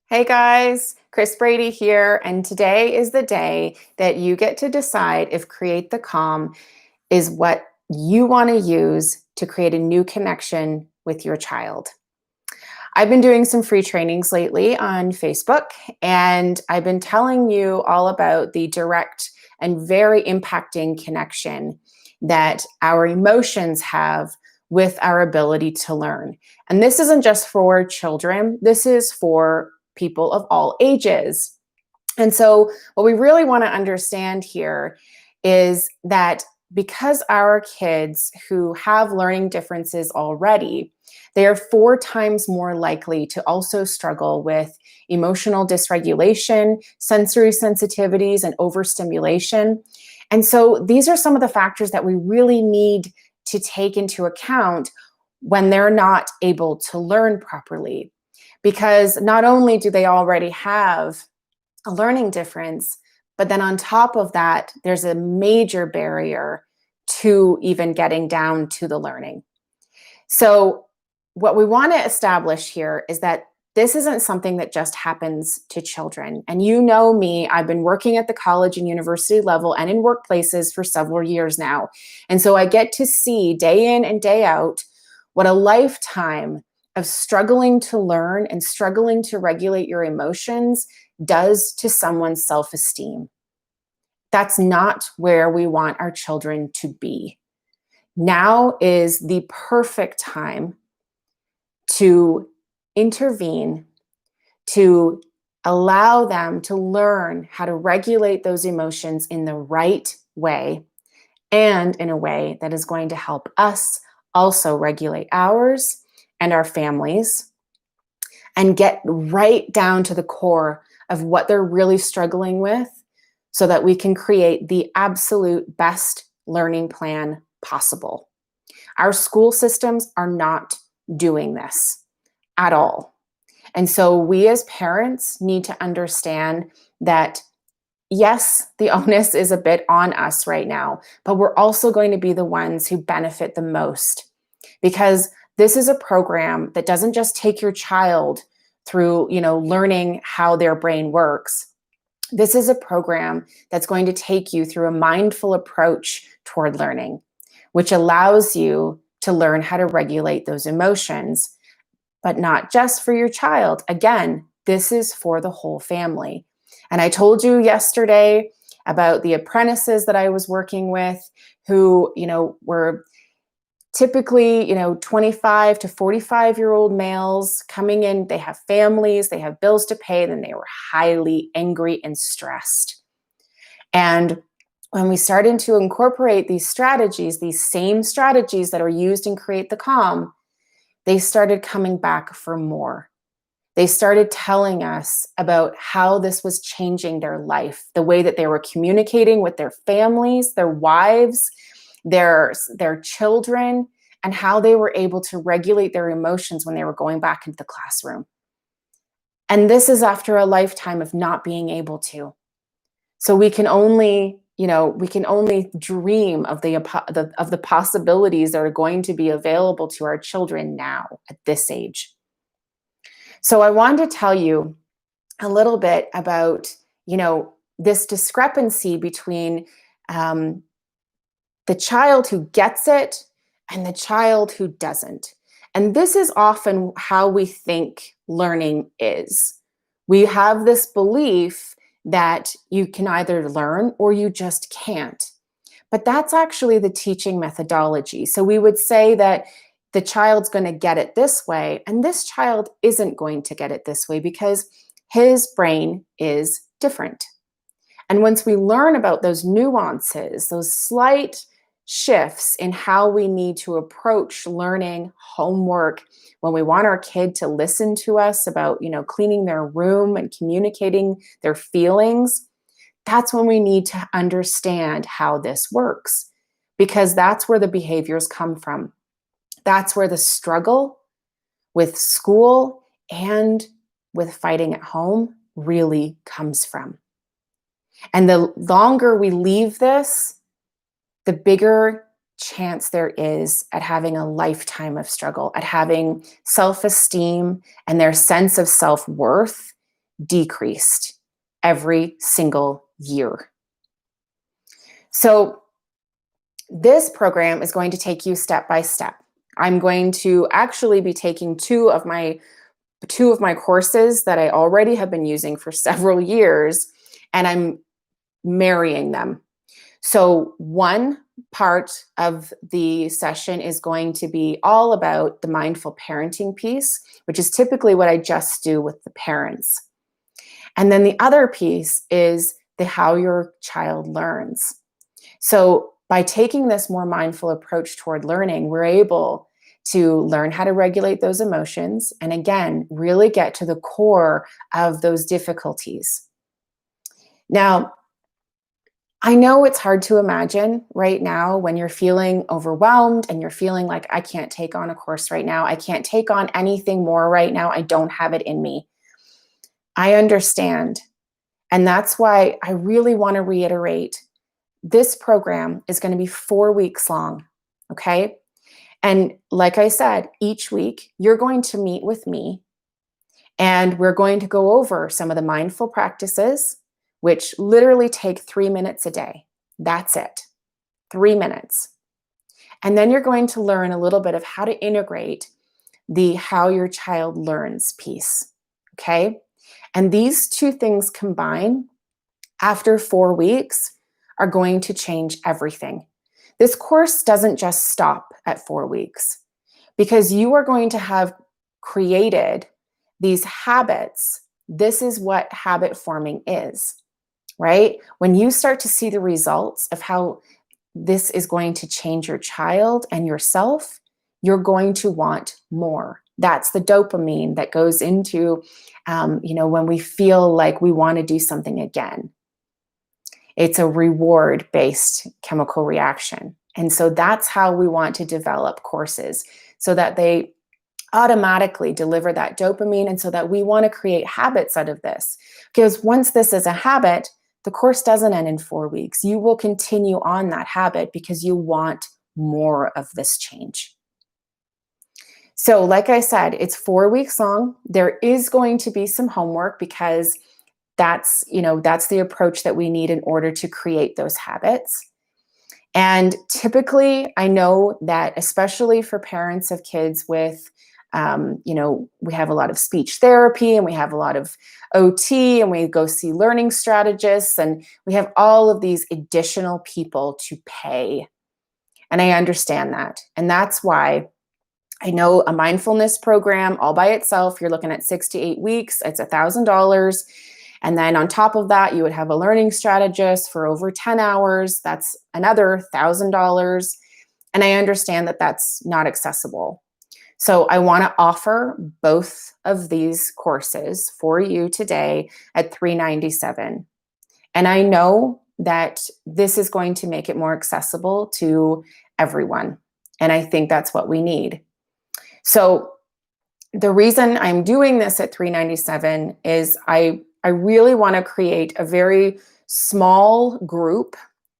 Hey guys, Chris Brady here, and today is the day that you get to decide if Create the Calm is what you want to use to create a new connection with your child. I've been doing some free trainings lately on Facebook, and I've been telling you all about the direct and very impacting connection that our emotions have with our ability to learn. And this isn't just for children, this is for people of all ages. And so, what we really want to understand here is that because our kids who have learning differences already, they are 4 times more likely to also struggle with emotional dysregulation, sensory sensitivities, and overstimulation. And so, these are some of the factors that we really need to take into account when they're not able to learn properly. Because not only do they already have a learning difference, but then on top of that, there's a major barrier to even getting down to the learning. So, what we want to establish here is that this isn't something that just happens to children. And you know me, I've been working at the college and university level and in workplaces for several years now. And so I get to see day in and day out what a lifetime of struggling to learn and struggling to regulate your emotions does to someone's self esteem. That's not where we want our children to be. Now is the perfect time to intervene, to allow them to learn how to regulate those emotions in the right way and in a way that is going to help us also regulate ours and our families and get right down to the core of what they're really struggling with so that we can create the absolute best learning plan possible. Our school systems are not doing this at all. And so we as parents need to understand that yes, the onus is a bit on us right now, but we're also going to be the ones who benefit the most because this is a program that doesn't just take your child through, learning how their brain works. This is a program that's going to take you through a mindful approach toward learning, which allows you to learn how to regulate those emotions, but not just for your child. Again, this is for the whole family. And I told you yesterday about the apprentices that I was working with who, were typically, 25 to 45-year-old males coming in. They have families, they have bills to pay, and they were highly angry and stressed. And when we started to incorporate these strategies, these same strategies that are used in Create the Calm, they started coming back for more. They started telling us about how this was changing their life, the way that they were communicating with their families, their wives, their children, and how they were able to regulate their emotions when they were going back into the classroom. And this is after a lifetime of not being able to. So we can only dream of the possibilities that are going to be available to our children now at this age. So I wanted to tell you a little bit about, this discrepancy between the child who gets it and the child who doesn't. And this is often how we think learning is. We have this belief that you can either learn or you just can't. But that's actually the teaching methodology. So we would say that the child's going to get it this way, and this child isn't going to get it this way because his brain is different. And once we learn about those nuances, those slight shifts in how we need to approach learning homework, when we want our kid to listen to us about, cleaning their room and communicating their feelings, that's when we need to understand how this works, because that's where the behaviors come from. That's where the struggle with school and with fighting at home really comes from. And the longer we leave this, the bigger chance there is at having a lifetime of struggle, at having self-esteem and their sense of self-worth decreased every single year. So this program is going to take you step by step. I'm going to actually be taking two of my courses that I already have been using for several years, and I'm marrying them. So one part of the session is going to be all about the mindful parenting piece, which is typically what I just do with the parents. And then the other piece is the how your child learns. So by taking this more mindful approach toward learning, we're able to learn how to regulate those emotions and, again, really get to the core of those difficulties. Now, I know it's hard to imagine right now when you're feeling overwhelmed and you're feeling like, I can't take on a course right now. I can't take on anything more right now. I don't have it in me. I understand. And that's why I really want to reiterate, this program is going to be 4 weeks long. Okay. And like I said, each week you're going to meet with me and we're going to go over some of the mindful practices, which literally take 3 minutes a day. That's it, 3 minutes. And then you're going to learn a little bit of how to integrate the how your child learns piece. Okay. And these two things combined after 4 weeks are going to change everything. This course doesn't just stop at 4 weeks because you are going to have created these habits. This is what habit forming is, right? When you start to see the results of how this is going to change your child and yourself, you're going to want more. That's the dopamine that goes into, when we feel like we want to do something again. It's a reward-based chemical reaction. And so that's how we want to develop courses, so that they automatically deliver that dopamine, and so that we want to create habits out of this. Because once this is a habit, the course doesn't end in 4 weeks. You will continue on that habit because you want more of this change. So like I said, it's 4 weeks long. There is going to be some homework because that's the approach that we need in order to create those habits. And typically, I know that especially for parents of kids with, we have a lot of speech therapy and we have a lot of OT and we go see learning strategists and we have all of these additional people to pay. And I understand that. And that's why I know a mindfulness program all by itself, you're looking at 6 to 8 weeks, it's $1,000. And then on top of that, you would have a learning strategist for over 10 hours. That's another $1,000. And I understand that that's not accessible. So I want to offer both of these courses for you today at $397. And I know that this is going to make it more accessible to everyone. And I think that's what we need. So the reason I'm doing this at $397 is I really want to create a very small group,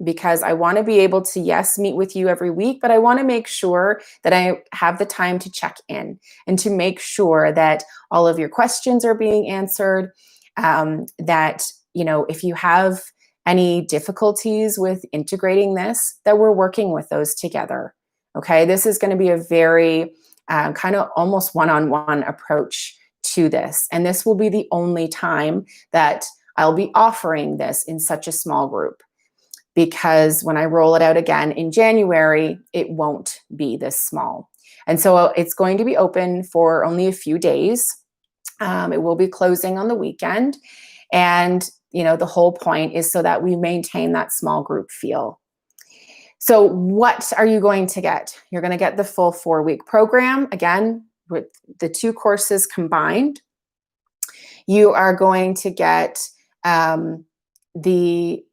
because I want to be able to, yes, meet with you every week, but I want to make sure that I have the time to check in and to make sure that all of your questions are being answered, that, if you have any difficulties with integrating this, that we're working with those together. Okay, this is going to be a very kind of almost one-on-one approach to this. And this will be the only time that I'll be offering this in such a small group, because when I roll it out again in January, it won't be this small. And so it's going to be open for only a few days. It will be closing on the weekend. And, the whole point is so that we maintain that small group feel. So what are you going to get? You're going to get the full 4-week program, again, with the 2 courses combined. You are going to get the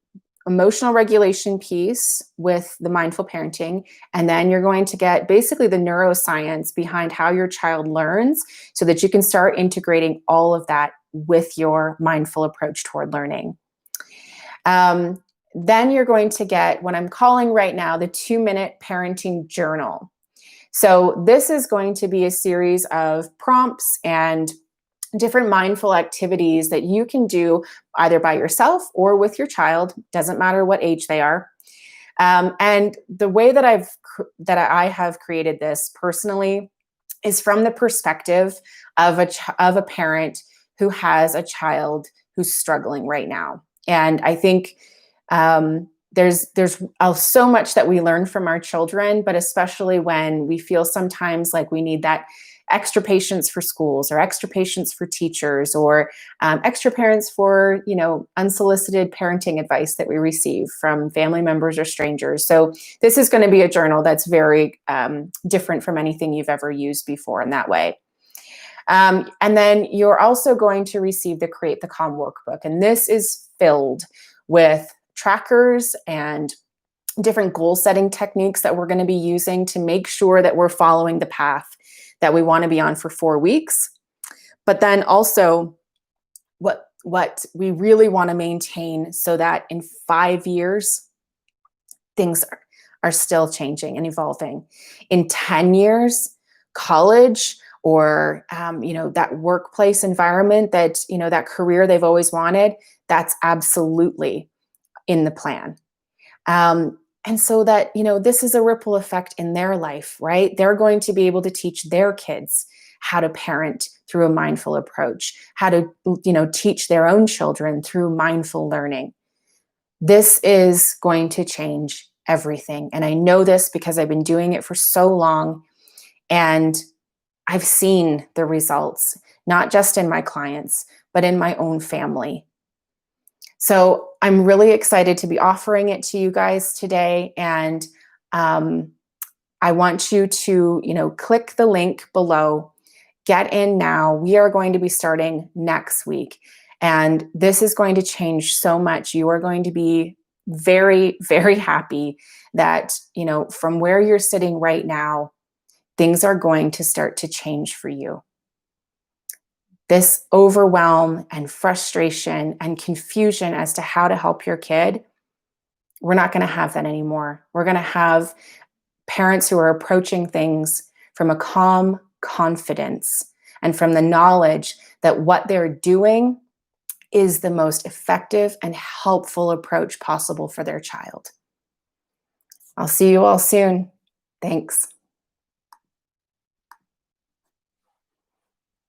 emotional regulation piece with the mindful parenting, and then you're going to get basically the neuroscience behind how your child learns, so that you can start integrating all of that with your mindful approach toward learning. Then you're going to get what I'm calling right now the 2-minute parenting journal. So this is going to be a series of prompts and different mindful activities that you can do either by yourself or with your child, doesn't matter what age they are. And the way that I have created this personally is from the perspective of a parent who has a child who's struggling right now. And I think there's so much that we learn from our children, but especially when we feel sometimes like we need that extra patience for schools or extra patience for teachers or extra parents for unsolicited parenting advice that we receive from family members or strangers. So this is going to be a journal that's very different from anything you've ever used before in that way. And then you're also going to receive the Create the Calm workbook. And this is filled with trackers and different goal setting techniques that we're going to be using to make sure that we're following the path that we want to be on for 4 weeks. But then also what we really want to maintain so that in 5 years, things are still changing and evolving. In 10 years, college or that workplace environment, that career they've always wanted, that's absolutely in the plan. And so that, this is a ripple effect in their life, right? They're going to be able to teach their kids how to parent through a mindful approach, how to, teach their own children through mindful learning. This is going to change everything. And I know this because I've been doing it for so long and I've seen the results, not just in my clients, but in my own family. So I'm really excited to be offering it to you guys today. And I want you to, click the link below, get in now. We are going to be starting next week. And this is going to change so much. You are going to be very, very happy that, from where you're sitting right now, things are going to start to change for you. This overwhelm and frustration and confusion as to how to help your kid, we're not going to have that anymore. We're going to have parents who are approaching things from a calm confidence and from the knowledge that what they're doing is the most effective and helpful approach possible for their child. I'll see you all soon. Thanks.